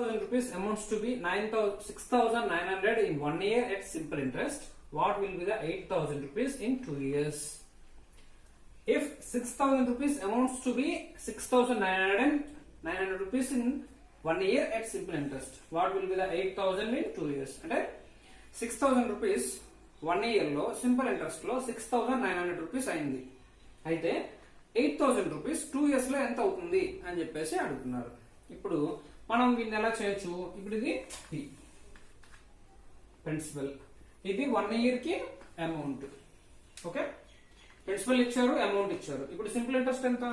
6,000 rupees amounts to be 6,900 in 1 year at simple interest, what will be the 8,000 rupees in 2 years? If 6,000 rupees amounts to be 6,900 rupees in 1 year at simple interest, what will be the 8,000 in 2 years? అంటే 6,000 rupees 1 year లో simple interest లో 6,900 rupees అయింది. అయితే 8,000 rupees 2 years లో ఎంత అవుతుంది అని చెప్పేసి అడుగుతున్నారు. ఇప్పుడు మనం దీన్ని ఎలా చేయొచ్చు? ఇప్పుడు ఇది ప్రిన్సిపల్, ఇది 1 year కి అమౌంట్. ఓకే, ప్రిన్సిపల్ ఇచ్చారు, అమౌంట్ ఇచ్చారు. ఇప్పుడు సింపుల్ ఇంట్రెస్ట్ ఎంత?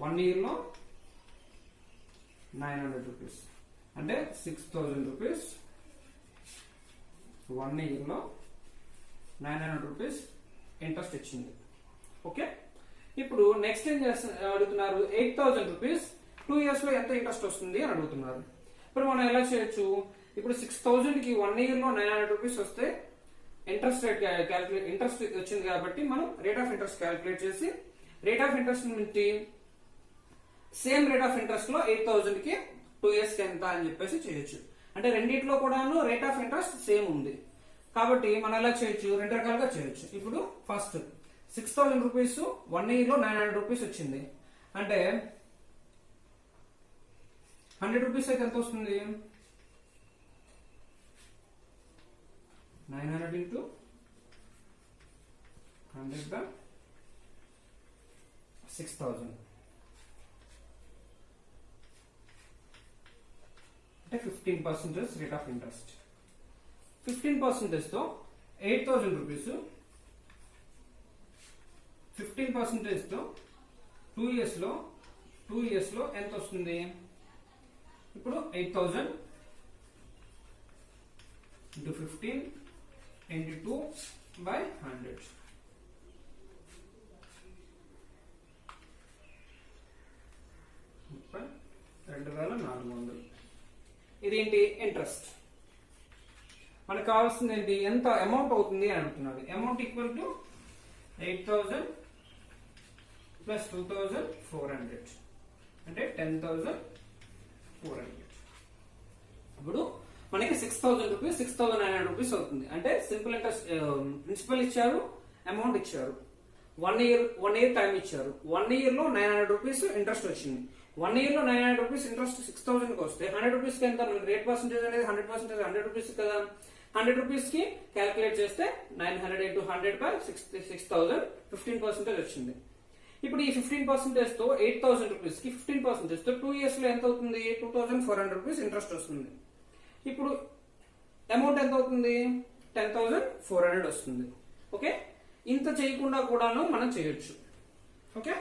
1 year లో 900 rupees అంటే 6,000 rupees 1 year లో 900 rupees ఇంట్రెస్ట్ ఇచ్చింది. ఓకే, ఇప్పుడు నెక్స్ట్ ఏం అడుగుతున్నారు? 8,000 rupees 2 years లో ఎంత ఇంట్రెస్ట్ వస్తుంది అని అడుగుతున్నారు. ఇప్పుడు మనం ఎలా చేయొచ్చు? ఇప్పుడు 6,000 కి 1 year లో 900 rupees వస్తే ఇంట్రెస్ట్ రేట్ క్యాలిక్యులేట్, ఇంట్రెస్ట్ వచ్చింది కాబట్టి మనం రేట్ ఆఫ్ ఇంట్రెస్ట్ క్యాలిక్యులేట్ చేసి రేట్ ఆఫ్ ఇంట్రెస్ట్ నుండి సేమ్ రేట్ ఆఫ్ ఇంట్రెస్ట్ లో 8,000 కి 2 years కి ఎంత అని చెప్పేసి చేయొచ్చు. అంటే రెండిట్లో కూడాను రేట్ ఆఫ్ ఇంట్రెస్ట్ సేమ్ ఉంది కాబట్టి మనం ఎలా చేయొచ్చు? రెండు రకాలుగా చేయొచ్చు. ఇప్పుడు ఫస్ట్ 6,000 rupees 1 year లో 900 rupees వచ్చింది అంటే 100 rupees అయితే ఎంత వస్తుంది? 900 into 100 by 6,000 అంటే 15% రేట్ ఆఫ్ ఇంట్రెస్ట్. 15% తో 8,000 rupees 15% తో 2 years లో ఎంత వస్తుంది? ఇప్పుడు 8,000 into 15 into 2 by 100. ముప్పై 2,400. ఇదేంటి? ఇంట్రెస్ట్. మనకు కావాల్సింది ఏంటి? ఎంత అమౌంట్ అవుతుంది అని అడుగుతున్నారు. అమౌంట్ ఈక్వల్ టు 8,000 ప్లస్ 2,400 అంటే 10,400. ఇప్పుడు మనకి 6,000 rupees 6,900 rupees అవుతుంది. అంటే సింపుల్ ఇంట్రెస్ట్ ప్రిన్సిపల్ ఇచ్చారు, అమౌంట్ ఇచ్చారు, 1 year టైం ఇచ్చారు. 1 year లో 900 rupees ఇంట్రెస్ట్ వచ్చింది. 1 year లో 900 rupees ఇంట్రెస్ట్ 6,000 కి వస్తే 100 rupees కి ఎంత? రేట్ పర్సెంటేజ్ అనేది 100%, 100 rupees కదా. 100 rupees కి క్యాలిక్యులేట్ చేస్తే 900 into 100 by 6,000 15% వచ్చింది. ఇప్పుడు ఈ 15% తో 8,000 rupees కి 15% తో 2 years లో ఎంత అవుతుంది? 2,400 rupees ఇంట్రెస్ట్ వస్తుంది. ఇప్పుడు అమౌంట్ ఎంత అవుతుంది? 10,400 వస్తుంది. ఓకే, ఇంత చేయకుండా కూడాను మనం చేయొచ్చు. ఓకే,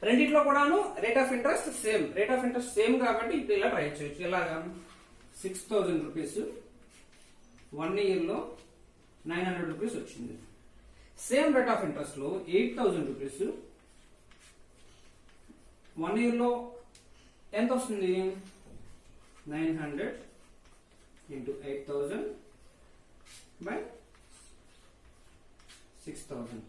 రెండిట్లో కూడాను రేట్ ఆఫ్ ఇంట్రెస్ట్ సేమ్ కాబట్టి ఇప్పుడు ఇలా ట్రై చేయొచ్చు. ఎలాగా? 6,000 rupees 1 year లో 900 rupees వచ్చింది. సేమ్ రేట్ ఆఫ్ ఇంట్రెస్ట్ లో 8,000 rupees 1 year లో ఎంత వస్తుంది? 900 into 8,000 by 6,000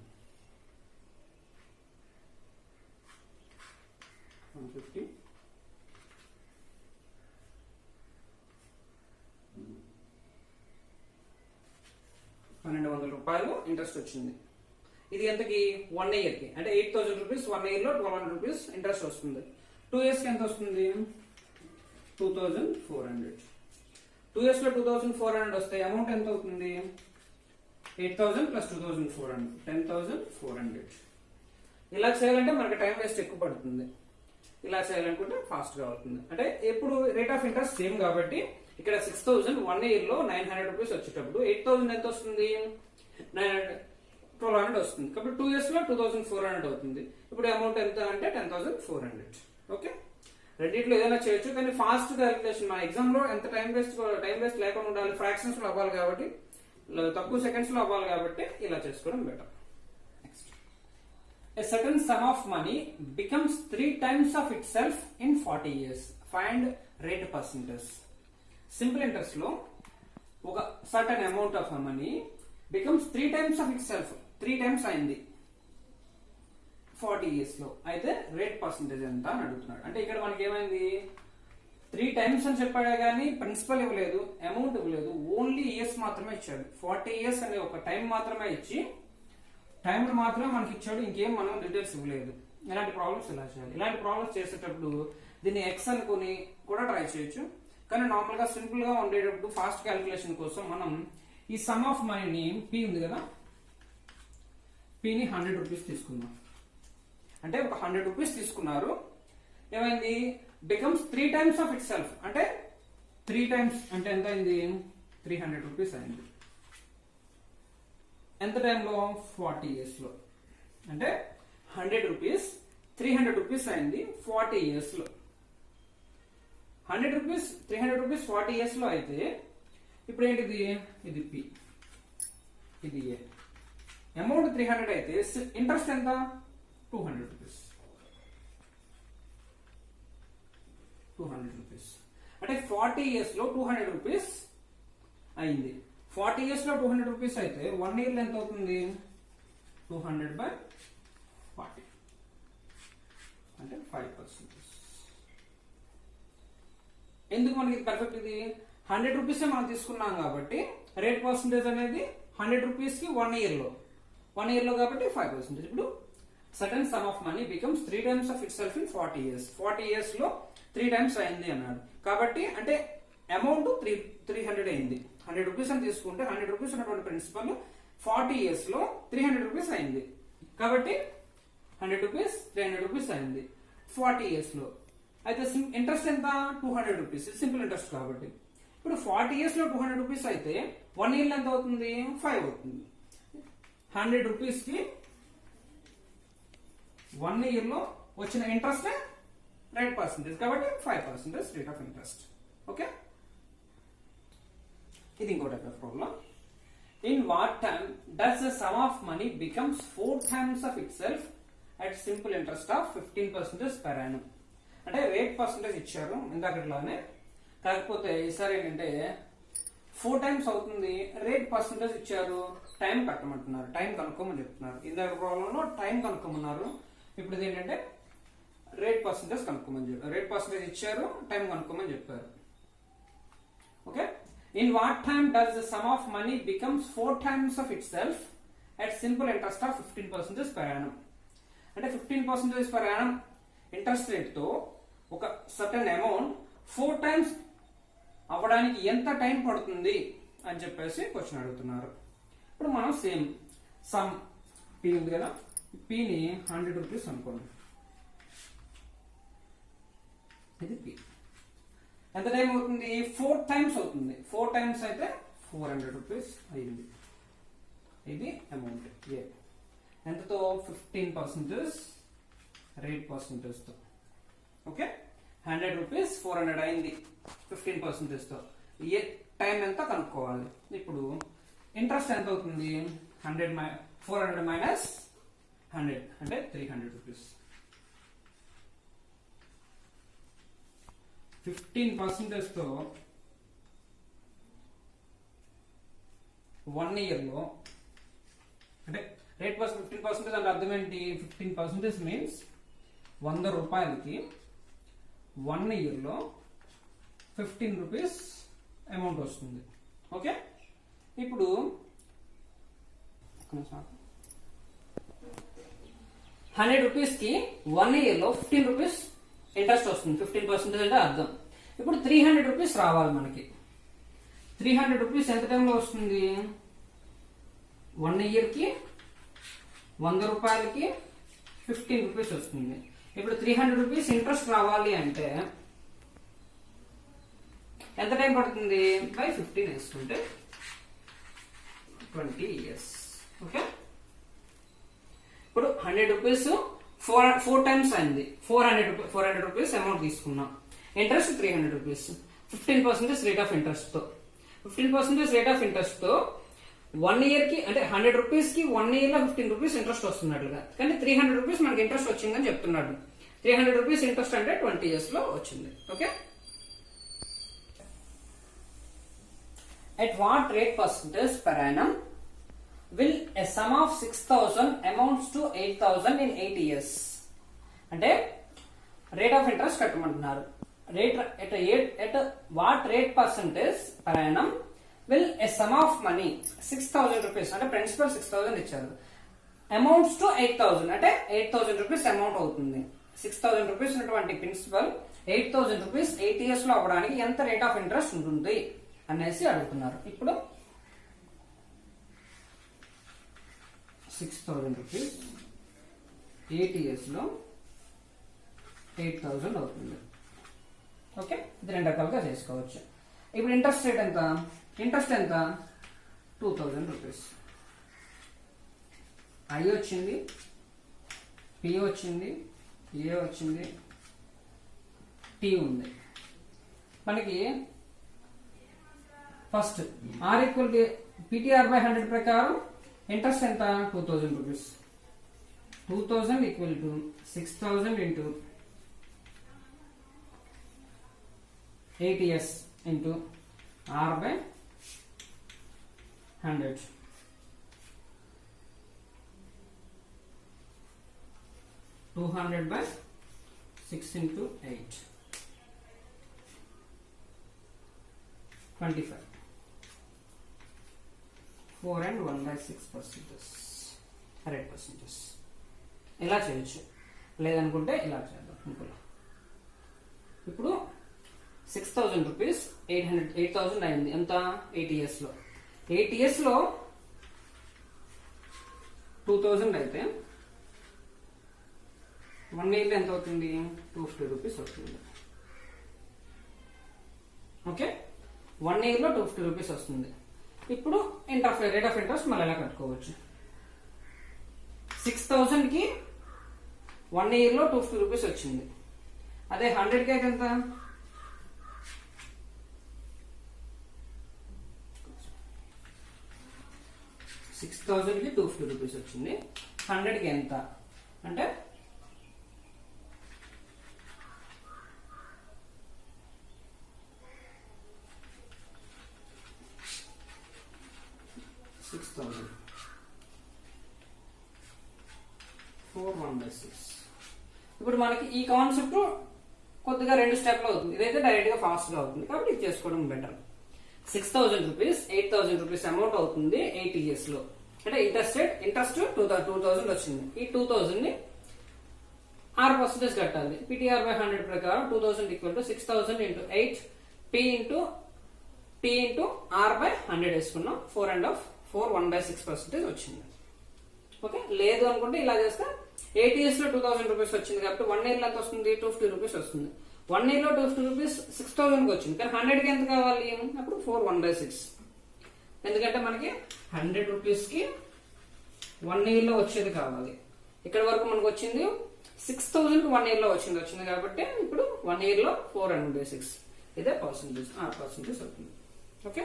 150 1,200 రూపాయలు ఇంట్రెస్ట్ వచ్చింది. ఇది ఎంతకి? 1 year కి. అంటే 8,000 rupees 1 year లో 1,200 rupees ఇంట్రెస్ట్ వస్తుంది. 2 years కి ఎంత వస్తుంది? 2,400. 2 years లో 2,400 వస్తే అమౌంట్ ఎంత అవుతుంది? 8,000 plus 2,400 10,400. ఇలా చేయాలంటే మనకి టైం వేస్ట్ ఎక్కువ పడుతుంది. ఇలా చేయాలనుకుంటే ఫాస్ట్ గా అవుతుంది. అంటే ఎప్పుడు రేట్ ఆఫ్ ఇంట్రెస్ట్ సేమ్ కాబట్టి ఇక్కడ 6,000 1 year లో 900 rupees వచ్చేటప్పుడు 8,000 ఎంత వస్తుంది? 1,200 వస్తుంది. కాబట్టి 2 years లో 2,400 అవుతుంది. ఇప్పుడు అమౌంట్ ఎంత అంటే 10,400. ఓకే, రెండిట్లో ఏదైనా చేయొచ్చు కానీ ఫాస్ట్ క్యాలిక్యులేషన్. మా ఎగ్జామ్ లో ఎంత టైం వేస్ట్ లేకుండా ఉండాలి, ఫ్రాక్షన్స్ లో అవ్వాలి కాబట్టి, తక్కువ సెకండ్స్ లో అవ్వాలి కాబట్టి ఇలా చేసుకోవడం better. Next, a certain sum of money becomes 3 times of itself in 40 years. Find rate percentage. Simple interest లో ఒక certain amount of money becomes 3 times of itself. 3 times అయింది. 40 years లో అయితే రేట్ పర్సంటేజ్ ఎంత అని అడుగుతున్నాడు. అంటే ఇక్కడ మనకి ఏమైంది 3 times అని చెప్పాడే కానీ ప్రిన్సిపల్ ఇవ్వలేదు, అమౌంట్ ఇవ్వలేదు, ఓన్లీ ఇయర్స్ మాత్రమే ఇచ్చాడు. 40 years అనే ఒక టైం మాత్రమే ఇచ్చి టైం మాత్రమే మనకి ఇచ్చాడు, ఇంకేం మనం డీటెయిల్స్ ఇవ్వలేదు. ఇలాంటి ప్రాబ్లమ్స్ ఇలా చేయాలి. ఇలాంటి ప్రాబ్లమ్స్ చేసేటప్పుడు దీన్ని ఎక్స్ అనుకుని కూడా ట్రై చేయొచ్చు. కానీ నార్మల్ గా సింపుల్ గా ఉండేటప్పుడు ఫాస్ట్ క్యాలిక్యులేషన్ కోసం మనం ఈ సమ్ ఆఫ్ మనీని పి ఉంది కదా, పిని 100 రూపీస్ తీసుకుందాం. అంటే ఒక 100 రూపీస్ తీసుకున్నారు, ఏమైంది becomes 3 times of it self. అంటే 3 times అంటే ఎంత అయింది 300 రూపీస్ అయింది. ఎంత టైంలో 40 years లో. అంటే 100 రూపీస్ 300 రూపీస్ అయింది 40 years లో. 100 రూపీస్ 300 రూపీస్ 40 years లో అయితే ఇప్పుడు ఏంటిది, ఇది పి, ఇది ఏ. అమౌంట్ 300 అయితే ఇంట్రెస్ట్ ఎంత 200 రూపీస్. 200 రూపీస్ అంటే 40 years లో 200 రూపీస్ అయింది. 40 years లో 200 రూపీస్ అయితే 1 year లో ఎంత అవుతుంది 200/40 అంటే 5%. ఎందుకు మనకి పర్ఫెక్ట్ ఇది 100 రూపీసే మనం తీసుకున్నాం కాబట్టి రేట్ పర్సంటేజ్ అనేది 100 రూపీస్ కి 1 year లో, 1 year లో కాబట్టి 5%. ఇప్పుడు certain some of money becomes 3 times of it self in 40 years. 40 years లో 3 times అయింది అన్నాడు కాబట్టి అంటే అమౌంట్ 300 అయింది. 100 రూపీస్ అని తీసుకుంటే 100 రూపీస్ ఉన్నటువంటి ప్రిన్సిపల్ 40 years లో 300 రూపీస్ అయింది కాబట్టి 100 రూపీస్ 300 రూపీస్ అయింది 40 years లో. అయితే ఇంట్రెస్ట్ ఎంత 200 రూపీస్, సింపుల్ ఇంట్రెస్ట్ కాబట్టి. ఇప్పుడు 40 years లో 200 రూపీస్ అయితే 1 year లో ఎంత అవుతుంది 5 అవుతుంది. 100 రూపీస్ కి 1 year లో వచ్చిన ఇంట్రెస్ట్ రేట్ పర్సంటేజ్ కాబట్టి 5% రేట్ ఆఫ్ ఇంట్రెస్ట్. ఓకే, ఇది ఇంకో type of problem. In what time does the sum of money becomes 4 times of it self at simple interest of 15% per annum. అంటే rate percentage ఇచ్చారు ఇందాకట్లానే, కాకపోతే ఈసారి ఏంటంటే 4 times అవుతుంది, rate percentage ఇచ్చారు, time కట్టమంటున్నారు, time కనుక్కోమని చెప్తున్నారు. ఇందాక ప్రాబ్లంలో టైం కనుక్కోమన్నారు, ఇప్పుడు ఇది ఏంటంటే రేట్ పర్సంటేజ్ కనుక్కోమని చెప్పారు. రేట్ పర్సంటేజ్ ఇచ్చారు, టైం కనుక్కోమని చెప్పారు. Okay, in what time does the sum of money becomes 4 times of it self at simple interest of 15% per annum. అంటే 15% per annum ఇంట్రెస్ట్ రేట్ తో ఒక సర్టెన్ అమౌంట్ 4 times అవ్వడానికి ఎంత time పడుతుంది అని చెప్పేసి క్వశ్చన్ అడుగుతున్నారు. ఇప్పుడు మనం సేమ్ సమ్ పి ఉంది కదా, పిని 100 రూపీస్ అనుకోండి, ఇది పి. ఎంత టైం అవుతుంది 4 times అవుతుంది. 4 times అయితే 400 రూపీస్ అయింది. ఇది అమౌంట్ ఏ. ఎంతతో 15% రేట్ పర్సంటేజ్ తో. ఓకే, 100 రూపీస్ 400 అయింది 15% తో. ఏ టైం ఎంత కనుక్కోవాలి. ఇప్పుడు ఇంట్రెస్ట్ ఎంత అవుతుంది 400 మైనస్ 100 అంటే 300 రూపీస్. 15% తో 1 year లో అంటే రేట్ పర్సెంట్ 15% అంటే అర్థం ఏంటి, 15% మీన్స్ 100 రూపాయలకి 1 year లో 15 రూపీస్ అమౌంట్ వస్తుంది. ఓకే, ఇప్పుడు 100 రూపీస్ కి 1 year లో 15 రూపీస్ ఇంట్రెస్ట్ వస్తుంది. 15% అంటే అర్థం. ఇప్పుడు 300 రూపీస్ రావాలి మనకి. 300 రూపీస్ ఎంత టైంలో వస్తుంది 1 year కి 100 రూపాయలకి 15 రూపీస్ వస్తుంది. ఇప్పుడు 300 రూపీస్ ఇంట్రెస్ట్ రావాలి అంటే ఎంత టైం పడుతుంది బై 15 వేసుకుంటే 20 years. ఓకే, ఇప్పుడు 100 రూపీస్ 4 times అయింది. 400 రూపీస్ అమౌంట్ తీసుకున్నాం. Interest 300 rupees. 15% rate of interest తో 15% రేట్ ఆఫ్ ఇంట్రెస్ట్ తో 1 year కి అంటే 100 రూపీస్ కి 1 year లో 15 రూపీస్ ఇంట్రెస్ట్ వస్తున్నట్లుగా, కానీ 300 రూపీస్ మనకి ఇంట్రెస్ట్ వచ్చిందని చెప్తున్నాడు. 300 రూపీస్ ఇంట్రెస్ట్ అంటే 20 years లో వచ్చింది. Okay, at what rate percentage per annum will a sum of 6,000 amounts to 8,000 in 8 years. అంటే రేట్ ఆఫ్ ఇంట్రెస్ట్ కట్టమంటున్నారు. Rate at what rate percentage per annum will a sum of money 6,000 rupees అంటే principal 6,000 ఇచ్చారు, amounts to 8,000 అంటే 8,000 rupees amount అవుతుంది. 6,000 rupees ఉన్నటువంటి principal 8,000 rupees 8 years లో అవ్వడానికి ఎంత రేట్ ఆఫ్ ఇంట్రెస్ట్ ఉంటుంది అనేసి అడుగుతున్నారు. ఇప్పుడు 6,000 రూపీస్ 8 ఇయర్స్ లో 8,000 అవుతుంది. ఓకే, ఇది రెండు రకాలుగా చేసుకోవచ్చు. ఇప్పుడు ఇంట్రెస్ట్ రేట్ ఎంత? ఇంట్రెస్ట్ ఎంత? 2,000 రూపీస్. ఐ వచ్చింది, పి వచ్చింది, ఏ వచ్చింది, టీ ఉంది. మనకి first R equal to PTR by 100 ప్రకారం ఇంట్రెస్ట్ ఎంత? 2,000 rupees. 2,000 equal to 6,000 into 8 years into R by 100. 200 by 6 into 8. 25. 4 and 1 by 6%. 100%. ఇలా చేయొచ్చు, లేదనుకుంటే ఇలా చేద్దాం. ఇప్పుడు 6,000 రూపీస్ 8,000 అయింది. ఎంత? 8 ఇయర్స్ లో. 8 ఇయర్స్ లో 2,000 అయితే 1 ఇయర్ లో ఎంత అవుతుంది? 250 రూపీస్ వస్తుంది. ఓకే, 1 ఇయర్ లో 250 రూపీస్ వస్తుంది. ఇప్పుడు రేట్ ఆఫ్ ఇంట్రెస్ట్ మళ్ళీ ఎలా కట్టుకోవచ్చు? 6,000 కి 1 ఇయర్ లో 250 రూపీస్ వచ్చింది. అదే 100 కి అయితే ఎంత? 6,000 కి 250 రూపీస్ వచ్చింది. 100 కి ఎంత అంటే 6,000 4 1 by 6. ఇప్పుడు మనకి ఈ కాన్సెప్ట్ కొద్దిగా 2 స్టెప్లు అవుతుంది. ఇదైతే డైరెక్ట్ గా ఫాస్ట్ గా అవుతుంది కాబట్టి ఇది చేసుకోవడం బెటర్. 6,000 రూపీస్ 8,000 రూపీస్ అమౌంట్ అవుతుంది 8 ఇయర్స్ లో. అంటే ఇంట్రెస్ట్ 2,000 వచ్చింది. ఈ 2,000 ని 6% కట్టాలి. పిటిఆర్ బై 100 ప్రకారం 2,000 equal to 6,000 into 8 P into R by 100 వేసుకున్నాం. 4 1 by 6% వచ్చింది. ఓకే, లేదు అనుకుంటే ఇలా చేస్తే 8 ఇయర్స్ లో 2,000 రూపీస్ వచ్చింది కాబట్టి 1 ఇయర్ లో ఎంత వస్తుంది? 250 రూపీస్ వస్తుంది. 1 ఇయర్ లో 250 రూపీస్ 6,000 కి వచ్చింది, కానీ 100 కి ఎంత కావాలి? అప్పుడు 4 1 by 6. ఎందుకంటే మనకి 100 రూపీస్ కి 1 ఇయర్ లో వచ్చేది కావాలి. ఇక్కడ వరకు మనకు వచ్చింది 6,000 కి 1 ఇయర్ లో వచ్చింది కాబట్టి ఇప్పుడు 1 ఇయర్ లో 4 1 by 6 ఇదే పర్సెంటేజ్ 6% అవుతుంది. ఓకే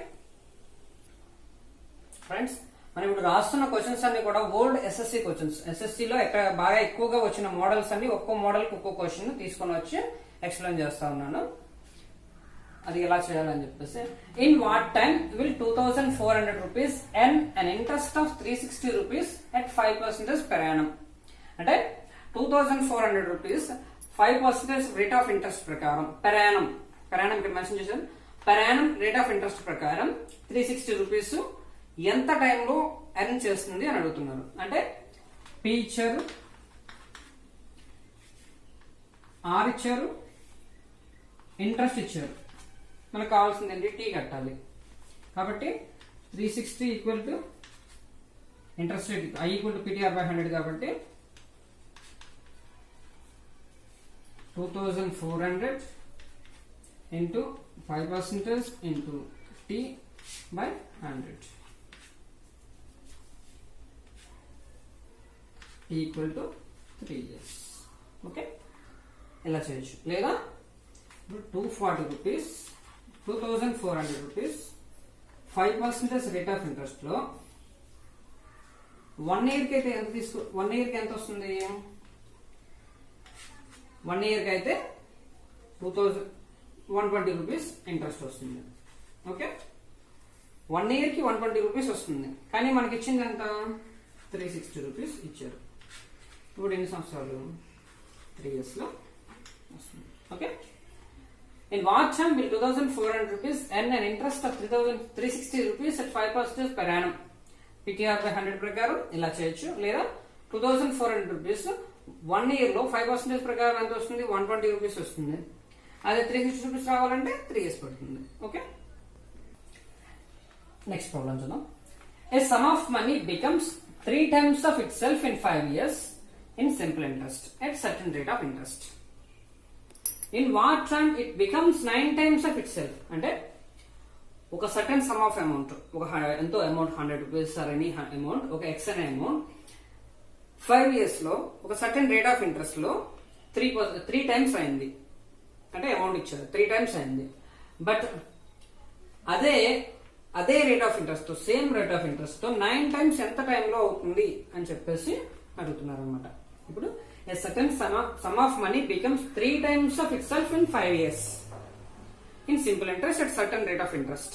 ఫ్రెండ్స్, మనం ఇప్పుడు రాస్తున్న క్వశ్చన్స్ అన్ని కూడా ఓల్డ్ ఎస్ఎస్సి క్వశ్చన్స్. ఎస్ఎస్సిలో ఎక్కడ బాగా ఎక్కువగా వచ్చిన మోడల్స్ అన్ని ఒక్కో మోడల్ కి ఒక్కో క్వశ్చన్ తీసుకొని వచ్చి ఎక్స్ప్లెయిన్ చేస్తా ఉన్నాను. అది ఎలా చేయాలని చెప్పేసి, in what time will 2,400 rupees and an interest of 360 rupees at 5% per annum. అంటే 2,400 రూపీస్ 5% రేట్ ఆఫ్ ఇంట్రెస్ట్ ప్రకారం పెర్ యానం ఇక్కడ మెన్షన్ చేశాను. Per Yanam rate of interest ప్రకారం 360 రూపీస్ ఎంత టైంలో ఎర్న్ చేస్తుంది అని అడుగుతున్నారు. అంటే పి ఇచ్చారు, ఆర్ ఇచ్చారు, ఇంట్రెస్ట్ ఇచ్చారు. మనకు కావాల్సింది ఏంటి? టీ కట్టాలి. కాబట్టి 360 equal to interest rate I equal to PTR by 100 కాబట్టి 2,400 into 5% into T by 100 equal to 3 years. Okay, ఇలా చేయొచ్చు. లేదా 240 rupees 2,400 rupees 5% rate of interest లో 1 ఇయర్ కి అయితే ఎంత 1 ఇయర్ కి ఎంత వస్తుంది? 1 ఇయర్ కి అయితే 2,120 రూపీస్ ఇంట్రెస్ట్ వస్తుంది. ఓకే, 1 year కి 120 రూపీస్ వస్తుంది, కానీ మనకి ఇచ్చింది ఎంత 360 రూపీస్ ఇచ్చారు. ఇప్పుడు ఎన్ని సంవత్సరాలు 3 years లో వస్తుంది. Okay, in what term will 2400 rupees earn an interest of 360 rupees at 5% per annum? PTR by 100 ప్రకారం ఇలా చేయొచ్చు, లేదా 2400 రూపీస్ 1 year లో 5% ప్రకారం ఎంత వస్తుంది 120 రూపీస్ వస్తుంది. అదే 360 రూపీస్ రావాలంటే 3 years పడుతుంది. ఓకే, నెక్స్ట్ ప్రాబ్లం చూద్దాం. A sum of money becomes 3 times of itself in 5 years in simple interest at certain rate of interest. In what time it becomes 9 times of itself? అంటే ఒక certain some of amount, ఒక ఎంతో amount 100 rupees or any amount, ఒక X అనే amount 5 years లో ఒక certain rate of interest లో 3 times అయింది. అంటే అమౌంట్ ఇచ్చారు 3 times అయింది. బట్ అదే రేట్ ఆఫ్ ఇంట్రెస్ట్ తో, సేమ్ రేట్ ఆఫ్ ఇంట్రెస్ట్ తో 9 times ఎంత టైంలో అవుతుంది అని చెప్పేసి అడుగుతున్నారు అనమాట. ఇప్పుడు a certain sum of money becomes 3 times of itself in 5 years in simple interest at certain rate of interest.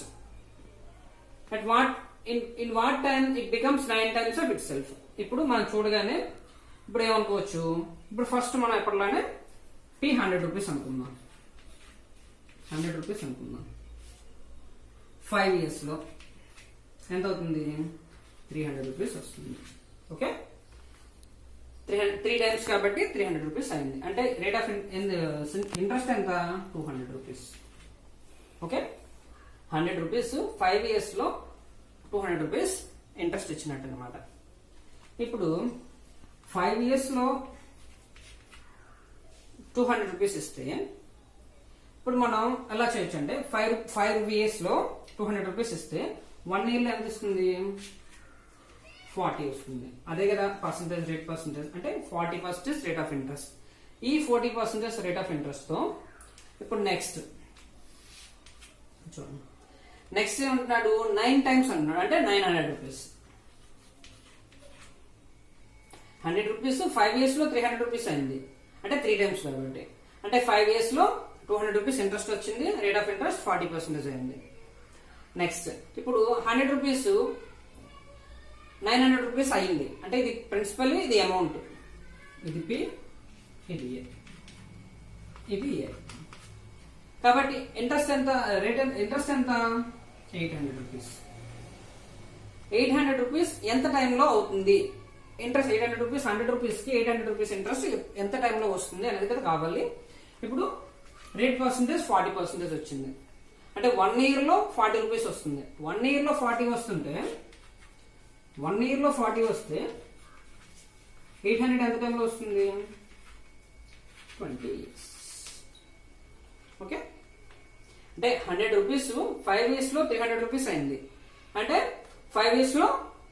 At what in what time it becomes 9 times of itself? ఇప్పుడు మనం చూడగానే ఇప్పుడు ఏమనుకోవచ్చు, ఇప్పుడు ఫస్ట్ మనం ఎప్పటిలానే P 100 రూపీస్ అనుకుందాం. 100 rupees అనుకుందాం. 5 years లో ఎంత అవుతుంది 300 రూపీస్ వస్తుంది. ఓకే, 3 times కాబట్టి 300 రూపీస్ అయింది. అంటే రేట్ ఆఫ్ ఇంట్రెస్ట్ ఎంత 200 రూపీస్. ఓకే, 100 రూపీస్ 5 years లో 200 రూపీస్ ఇంట్రెస్ట్ ఇచ్చినట్టు అనమాట. ఇప్పుడు 5 years లో 200 రూపీస్ ఇస్తే ఇప్పుడు మనం ఎలా చేయొచ్చు అంటే 5 years లో 200 రూపీస్ ఇస్తే 1 year లో ఎంత ఇస్తుంది 40 వస్తుంది. అదే కదా పర్సంటేజ్ రేట్ పర్సంటేజ్ అంటే 40% రేట్ ఆఫ్ ఇంట్రెస్ట్. ఈ 40% రేట్ ఆఫ్ ఇంట్రెస్ట్ తో ఇప్పుడు నెక్స్ట్ చూడండి, నెక్స్ట్ ఏమంటున్నాడు 9 times అంటున్నాడు. అంటే 900 రూపీస్. 100 రూపీస్ 5 years లో 300 రూపీస్ అయింది. అంటే 3 times కాబట్టి, అంటే 5 years లో 200 రూపీస్ ఇంట్రెస్ట్ వచ్చింది. రేట్ ఆఫ్ ఇంట్రెస్ట్ 40% అయింది. నెక్స్ట్ ఇప్పుడు 100 రూపీస్ 900 రూపీస్ అయింది. అంటే ఇది ప్రిన్సిపల్, ఇది అమౌంట్, ఇది పి, ఇది ఏ, ఇది ఏ. కాబట్టి ఇంట్రెస్ట్ ఎంత, రేట్ ఇంట్రెస్ట్ ఎంత 800 రూపీస్. 800 రూపీస్ ఎంత టైంలో అవుతుంది ఇంట్రెస్ట్? 800 రూపీస్ 100 రూపీస్ కి 800 రూపీస్ ఇంట్రెస్ట్ ఎంత టైంలో వస్తుంది అనేది కదా కావాలి. ఇప్పుడు రేట్ పర్సంటేజ్ 40% వచ్చింది. అంటే 1 year లో 40 రూపీస్ వస్తుంది. 1 year లో 40 వస్తుంటే 1 year లో 40 వస్తే 800 ఎంత టైంలో వస్తుంది 20 years. ఓకే, అంటే 100 రూపీస్ 5 years లో 300 రూపీస్ అయింది. అంటే 5 years లో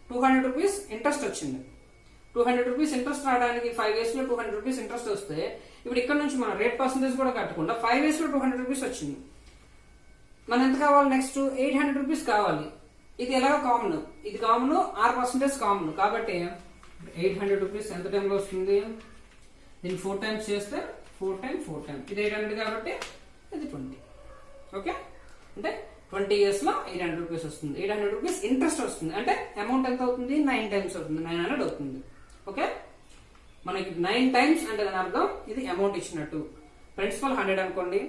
200 రూపీస్ ఇంట్రెస్ట్ వచ్చింది. 200 రూపీస్ ఇంట్రెస్ట్ రావడానికి 5 years లో 200 రూపీస్ ఇంట్రెస్ట్ వస్తే ఇప్పుడు ఇక్కడ నుంచి మనం రేట్ పర్సంటేజ్ కూడా కట్టకుండా 5 years లో 200 రూపీస్ వచ్చింది. మనం ఎంత కావాలి నెక్స్ట్ 800 రూపీస్ కావాలి. ఇది ఎలాగో కామన్, ఇది కామన్, 6% కామన్. కాబట్టి 800 రూపీస్ ఎంత టైంలో వస్తుంది? దీన్ని 4 times చేస్తే 4 times 4 times ఇది 800 కాబట్టి ఇది 20. ఓకే, అంటే 20 years లో 800 రూపీస్ వస్తుంది. 800 రూపీస్ ఇంట్రెస్ట్ వస్తుంది. అంటే అమౌంట్ ఎంత అవుతుంది 9 times అవుతుంది, 900 అవుతుంది. ఓకే, మనకి 9 times అంటే దాని అర్థం ఇది అమౌంట్ ఇచ్చినట్టు. ప్రిన్సిపల్ 100 అనుకోండి,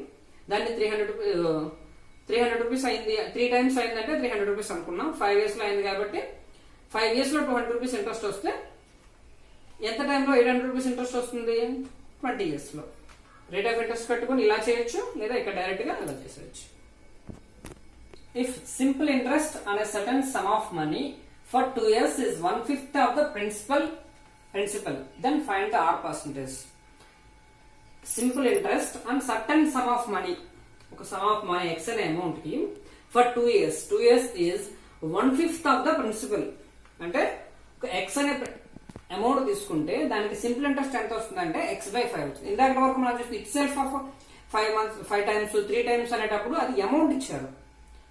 దాన్ని 300 రూపీస్ అయింది, 3 times అయిందంటే 300 రూపీస్ అనుకున్నాం. 5 years లో అయింది కాబట్టి 5 years లో 200 రూపీస్ ఇంట్రెస్ట్ వస్తే ఎంత టైంలో 800 రూపీస్ ఇంట్రెస్ట్ వస్తుంది 20 years లో. రేట్ ఆఫ్ ఇంట్రెస్ట్ కట్టుకుని ఇలా చేయొచ్చు, లేదా ఇక్కడ డైరెక్ట్ గా ఇలా చేసేయచ్చు. If simple interest on a certain some of money for 2 years is 1/5 of the principal, then find the R percentage. Simple interest on certain some of money, ఒక some of money X అనే amount కి for 2 years, 2 years is 1/5 of the principal. అంటే ఒక X అనే amount తీసుకుంటే దానికి simple interest ఎంత వస్తుందంటే x/5 వచ్చింది. ఇందాక వరకు మనం చూస్తే it self of 5 months 5 times 3 times అనేటప్పుడు అది అమౌంట్ ఇచ్చారు.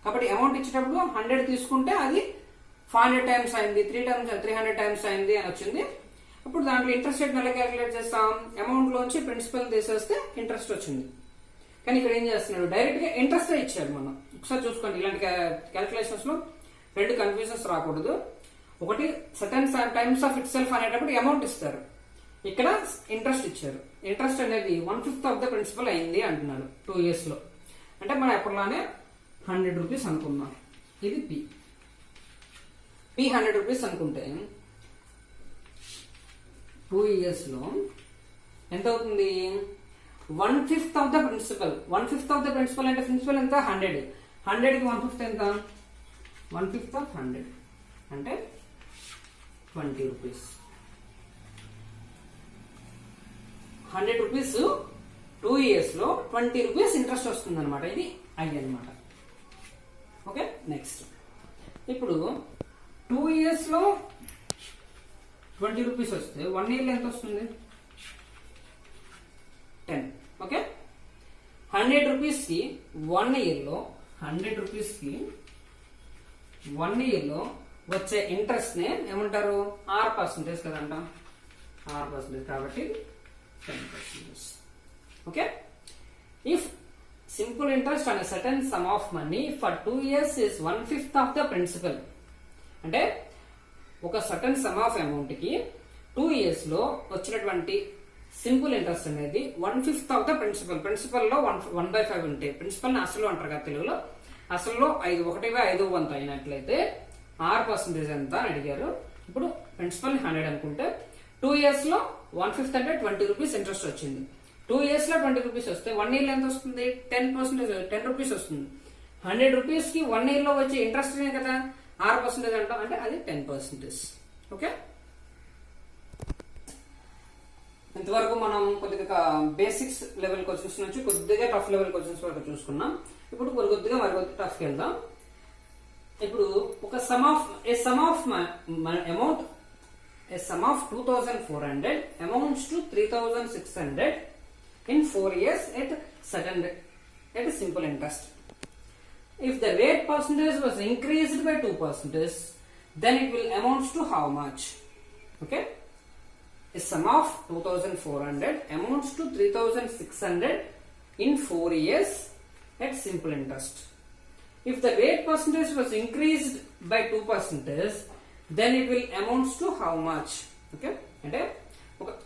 కాబట్టి అమౌంట్ ఇచ్చేటప్పుడు 100 తీసుకుంటే అది 500 times అయింది, 300 times అయింది అని వచ్చింది. అప్పుడు దాంట్లో ఇంట్రెస్ట్ రేట్ ఎలా క్యాలిక్యులేట్ చేస్తాం? అమౌంట్ లోంచి ప్రిన్సిపల్ తీసేస్తే ఇంట్రెస్ట్ వచ్చింది. కానీ ఇక్కడ ఏం చేస్తున్నాడు, డైరెక్ట్ గా ఇంట్రెస్ట్ ఇచ్చాడు. మనం ఒకసారి చూసుకోండి, ఇలాంటి క్యాలిక్యులేషన్స్ లో రెండు కన్ఫ్యూజన్స్ రాకూడదు. ఒకటి certain times of it self అనేటప్పుడు అమౌంట్ ఇస్తారు, ఇక్కడ ఇంట్రెస్ట్ ఇచ్చారు. ఇంట్రెస్ట్ అనేది 1/5 ఆఫ్ ద ప్రిన్సిపల్ అయింది అంటున్నారు 2 years లో. అంటే మనం ఎప్పటిలానే 100 రూపీస్ అనుకున్నాం. ఇది పి 100 రూపీస్ అనుకుంటే 2 years లో ఎంత అవుతుంది? 1/5 of the principal. 1/5 of the principal అంటే ప్రిన్సిపల్ ఎంత? 100. 100కి 1/5 ఎంత? 1/5 ఆఫ్ 100 అంటే 20 రూపీస్. 100 రూపీస్ 2 years లో 20 రూపీస్ ఇంట్రెస్ట్ వస్తుంది అనమాట. ఇది ఐ అనమాట. ఓకే, నెక్స్ట్ ఇప్పుడు 2 years లో 20 రూపీస్ వస్తే 1 year లో ఎంత వస్తుంది? 10. ఓకే, 100 రూపీస్ కి 1 year లో 100 రూపీస్ కి 1 year లో వచ్చే ఇంట్రెస్ట్ నే ఏమంటారు? 6% కదంట. 6% కాబట్టి 10%. Okay, if simple interest on a certain sum of money for 2 years is 1/5 of the principal. అంటే ఒక సర్టన్ సమ్ ఆఫ్ అమౌంట్ కి 2 years లో వచ్చినటువంటి సింపుల్ ఇంట్రెస్ట్ అనేది 1/5 ఆఫ్ ద ప్రిన్సిపల్. ప్రిన్సిపల్ లో 1/5 ఉంటాయి. ప్రిన్సిపల్ ని అసలు అంటారు కదా తెలుగులో. అసలు 1/5 అయినట్లయితే 6% ఎంత అని అడిగారు. ఇప్పుడు ప్రిన్సిపల్ 100 అనుకుంటే 2 years లో 1/5 అంటే 20 రూపీస్ ఇంట్రెస్ట్ వచ్చింది. 2 years లో 20 రూపీస్ వస్తే 1 year లో ఎంత వస్తుంది? 10 రూపీస్ వస్తుంది. 100 రూపీస్ కి 1 year లో వచ్చే ఇంట్రెస్ట్ కదా 6% అంటాం, అంటే అది 10%. ఓకే, ఇంతవరకు మనం కొద్దిగా బేసిక్స్ లెవెల్ క్వశ్చన్స్ నుంచి కొద్దిగా టఫ్ లెవెల్ క్వశ్చన్స్ వరకు చూసుకున్నాం. ఇప్పుడు కొద్దిగా మరి కొద్దిగా టఫ్కి వెళ్దాం. ఇప్పుడు ఒక some of amount a sum of 2,400 amounts to 3,600 in 4 years at simple interest. If the rate percentage was increased by 2%, then it will amount to how much? Okay, a sum of 2,400 amounts to 3,600 in 4 years at simple interest. If the rate percentage was increased by 2%, then it will amounts to how much? Okay, అంటే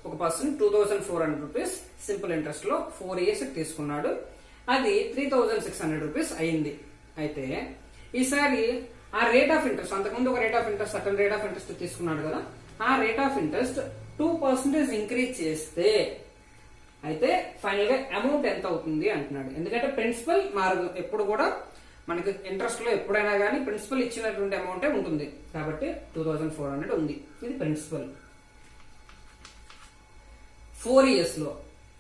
ఒక person 2,400 rupees simple interest లో 4 years తీసుకున్నాడు. అది 3,600 rupees అయింది. అయితే ఈసారి ఆ rate of interest, అంతకుముందు ఒక rate of interest, certain rate of interest తీసుకున్నాడు కదా, ఆ రేట్ ఆఫ్ ఇంట్రెస్ట్ 2% ఇంక్రీజ్ చేస్తే అయితే ఫైనల్ గా అమౌంట్ ఎంత అవుతుంది అంటున్నాడు. ఎందుకంటే ప్రిన్సిపల్ మారదు, ఎప్పుడు కూడా మనకి ఇంట్రెస్ట్ లో ఎప్పుడైనా కానీ ప్రిన్సిపల్ ఇచ్చినటువంటి అమౌంటే ఉంటుంది. కాబట్టి 2,400 ఉంది. ఇది ప్రిన్సిపల్. 4 years లో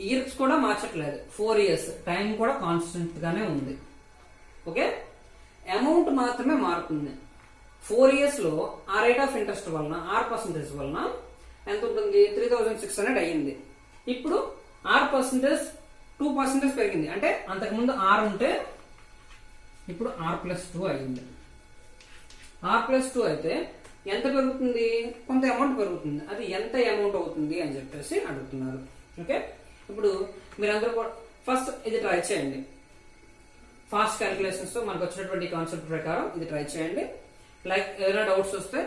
ఇయర్స్ కూడా మార్చట్లేదు. 4 years టైం కూడా కాన్స్టెంట్ గానే ఉంది. ఓకే, అమౌంట్ మాత్రమే మారుతుంది. 4 years లో ఆ రేట్ ఆఫ్ ఇంట్రెస్ట్ వలన 6% వలన ఎంత ఉంటుంది? 3,600 అయ్యింది. ఇప్పుడు 6% 2% పెరిగింది. అంటే అంతకుముందు 6 ఉంటే ఇప్పుడు R+2 అయింది. R+2 అయితే ఎంత పెరుగుతుంది? కొంత అమౌంట్ పెరుగుతుంది. అది ఎంత అమౌంట్ అవుతుంది అని చెప్పేసి అడుగుతున్నారు. ఓకే, ఇప్పుడు మీరందరూ కూడా ఫస్ట్ ఇది ట్రై చేయండి. ఫాస్ట్ క్యాలిక్యులేషన్స్ తో మనకు వచ్చినటువంటి కాన్సెప్ట్ ప్రకారం ఇది ట్రై చేయండి. లైక్ ఏదైనా డౌట్స్ వస్తే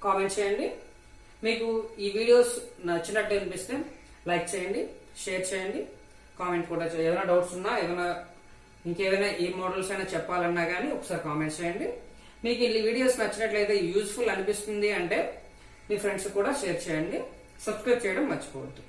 కామెంట్ చేయండి. మీకు ఈ వీడియోస్ నచ్చినట్టు అనిపిస్తే లైక్ చేయండి, షేర్ చేయండి, కామెంట్ కూడా చేయండి. ఏదైనా డౌట్స్ ఉన్నా, ఇంకేమైనా ఏ మోడల్స్ అయినా చెప్పాలన్నా కానీ ఒకసారి కామెంట్ చేయండి. మీకు ఈ వీడియోస్ నచ్చినట్లయితే, యూజ్ఫుల్ అనిపిస్తుంది అంటే మీ ఫ్రెండ్స్ కూడా షేర్ చేయండి. సబ్స్క్రైబ్ చేయడం మర్చిపోవద్దు.